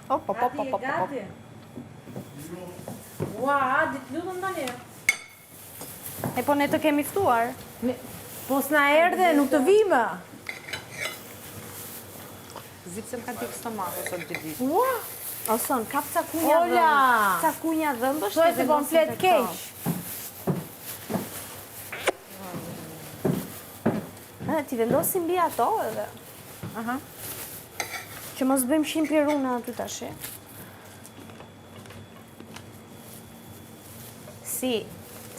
Op. Ua, ditë lutëm tani. E po ne të kemi ftuar. Po s'na erdhe, nuk të vime. Zipsem ka dikë stomaku sot dy ditë. Ua, Oson, kap cakunja dhëmbë. Ola! Cakunja dhëmbësh. Shoj se komplet keq. Ti vendosim mbi ato edhe. Aha. Që mos bëjmë shim piruna aty tash.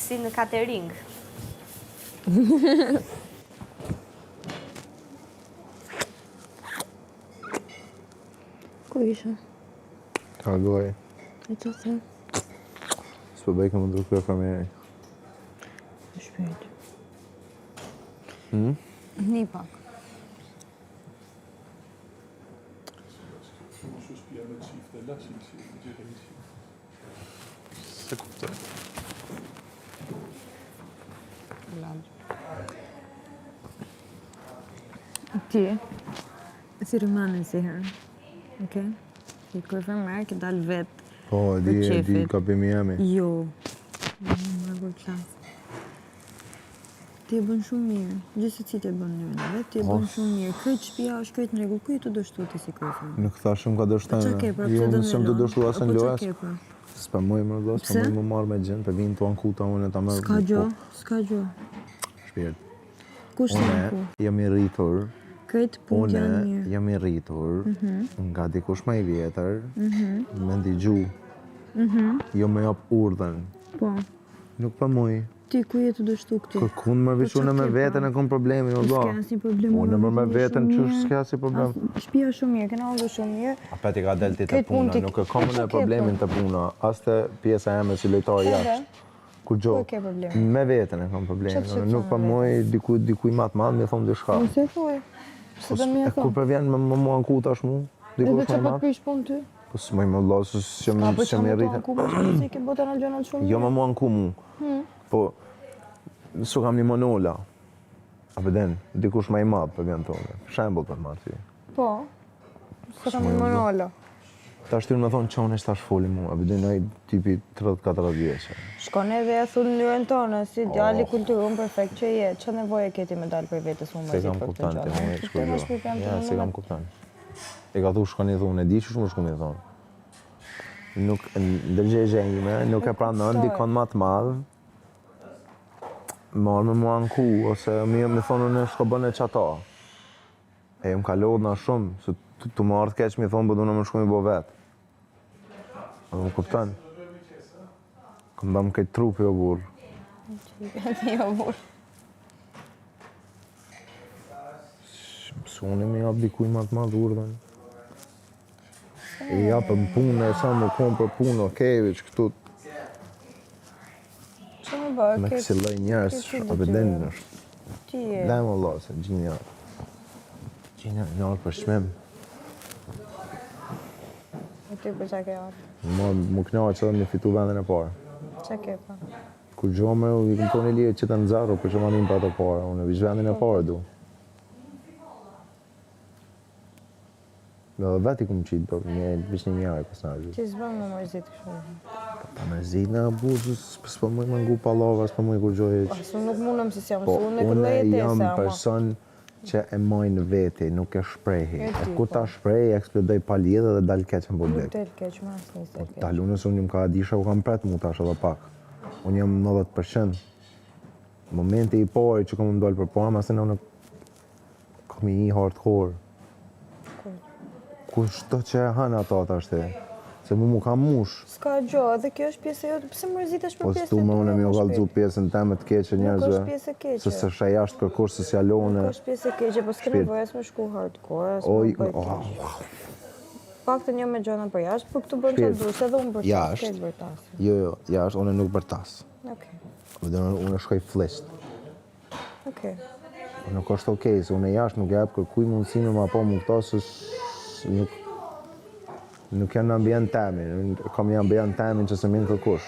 Si në catering. Ku isha? Ka goj. E të the? S'po bëj këmë ndërkuja familje. Shpejt. Një pak. Se kuptoj. Ti, si rëmanë si herë, okej? Ti kërë fermer, ke dalë vetë. Po, di kapimi jemi. Jo, më bërë klasë. Ti e bën shumë mirë, gjithë si ti e bën njërë, ti e bën shumë mirë. Krejt shpia është krejt në regull, ku i të dështu ti si kërë fermer? Nuk thashëm ka dështajnë. Po që ke, pra Jo, pëse mësëm të dështu asë në lojas. S'pa mujë më rëdo, s'pa mujë më marrë me gjenë, për vinë të ankuta unë e ta mërë. Ska gjo. Shpirt. Kush të anku? Unë jam i rritur. Krejt punë janë mirë. Unë jam i rritur nga dikush më i vjetër, me ndigju. Jo me jap urdhën. Po. Nuk pa mujë. Ti ku je të dështu këtu? Kërkun më vishune me vetën e kom problemin, o do. S'ke asnjë problem. Unë më me vetën qysh s'ke asnjë problem. Shtëpia shumë mirë, kena ardhur shumë mirë. Apeti ka del ti të puna, nuk e kom në problemin të puna, as të pjesa e me si lojtar jashtë. Kur gjo, me vetën e kom problemin, nuk pa moj dikuj matë madhë, mi thonë dishka. Unë se thuaj, se dhe mi e thonë. Kur për vjen me mua në ku tash mu, dikush edhe që me po të madhë. prish punë ty? Po s'moj më lasë, që mi rritë. Jo me mua në ku mu, po su kam një monola. A pëden, dikush ma i madhë për vjen tonë, shembol për ma ty. Po, se kam një monola. Ta shtyrë me thonë qonë ishtë tash foli mu, a pëden aj tipi 30-40 vjeqe. Shkon edhe e thunë njërën tonë, si djali kulturun perfekt që je, që nevoje keti me dalë për vetës unë më zitë për këtë gjallë. Se kam kuptan të më e se kam kuptan. E ka thu shkon i thunë, e di që shumë shku mi thonë. Nuk, ndërgjegje ime, nuk e pranon, dikon ma të madhë, marrë me mua në ku, ose mi thonë në shko bëne që ata. E më ka lodhë na shumë, se të më ardhë keq mi thonë, bëdu në më shku mi bo vetë. A dhe më kuptan. Këm dam këtë trupi o burë. Jo burë. Së unë mi jap dikuj ma të madhë urdhën. E japëm punë, e sa më konë për punë, okej, që këtu me kësi loj njerës, a pëden është. Lajmë Allah, se gjinja. Gjinja në arë për shmim. E ty për qa ke arë? Më knaqë që dhe më fitu vendin e parë. Qa ke pa? Kur gjome, i këm toni lirë që të në zarë, për që ma njën për ato parë. Unë e vish vendin e parë du. Dhe vetë i këm qitë, do vish një mjarë për së në Që s'bëm me mërzitë kështu? Ta mërzitë në buzës, s'po mëj më ngu palava, s'po mëj kur gjojë. Su nuk mundëm si s'jam, Po, su unë e unë këllë e jam tesa, person që e majnë veti, nuk e shprehi. E ku ta shprehi, eksplodoj pa lidhe dhe dalë keq në Nuk publik. del keq, ma asë njës del keq. Talunës unë jam ka adisha, u kam pret mu tash edhe pak. Unë jam 90%. Momenti i pari që kom më dollë për parë, masin unë kom i hardcore. Kushto që e hanë ata tash ti? Se mu ka mush. Ska gjo, edhe kjo është pjesë e jote, pëse më rëzitesh për Po pjesë e s'tu më unë mi o galëzu pjesën teme të keqe njerëzve. Nuk është pjesë e keqe. Se së shë jashtë kërkush se s'jalone. Nuk është pjesë e keqe, po s'ke nevojë as me shku hardcore, as me bëjt keq. Pak të një me gjona për jashtë, për këtu bërë që dush, edhe unë bërtas, këtë bërtas. Jo, jashtë, unë nuk bërtas. Okej. Unë shkoj flisht. Okej. Nuk është okej, se unë jashtë nuk jep kërkuj mundësime ma po më këta, se nuk janë në ambient temin, kam një ambient temin që se minë kërkush.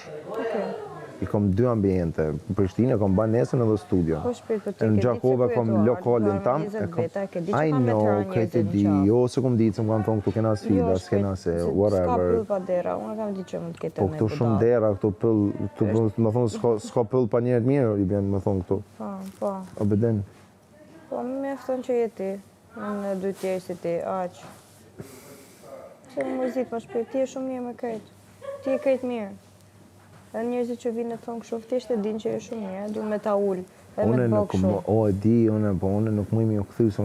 I kom 2 ambiente. Në Prishtinë kom banesën edhe studio. Po shpejt, po ti Në ke ditë Gjakova se kom ku e lokalin tam. 20 veta, ke ditë që I ka me know, tëra këtë njerëzit di, në qafë. jo se kom ditë se më kanë thonë këtu kena sfida, s'kena se, S'ka whatever. pyll pa dera, unë kam ditë që mund të ketë Po me këtu shumë dera, këtu pyll, më thonë s'ka pyll pa njerët mirë, i bjen më thonë këtu. Po, O bedin. po më mjafton që je ti, në dy tjerë si ti, aq. Se më mërzit më shpejt, ti e shumë mirë me krejt. Ti e krejt mirë. Edhe njerëzit që vinë të thonë kështu, thjesht e dinë që je shumë mirë, du me ta ullë, edhe me Une të nuk, bëhë kështu. o e di, po une nuk më u kthy, se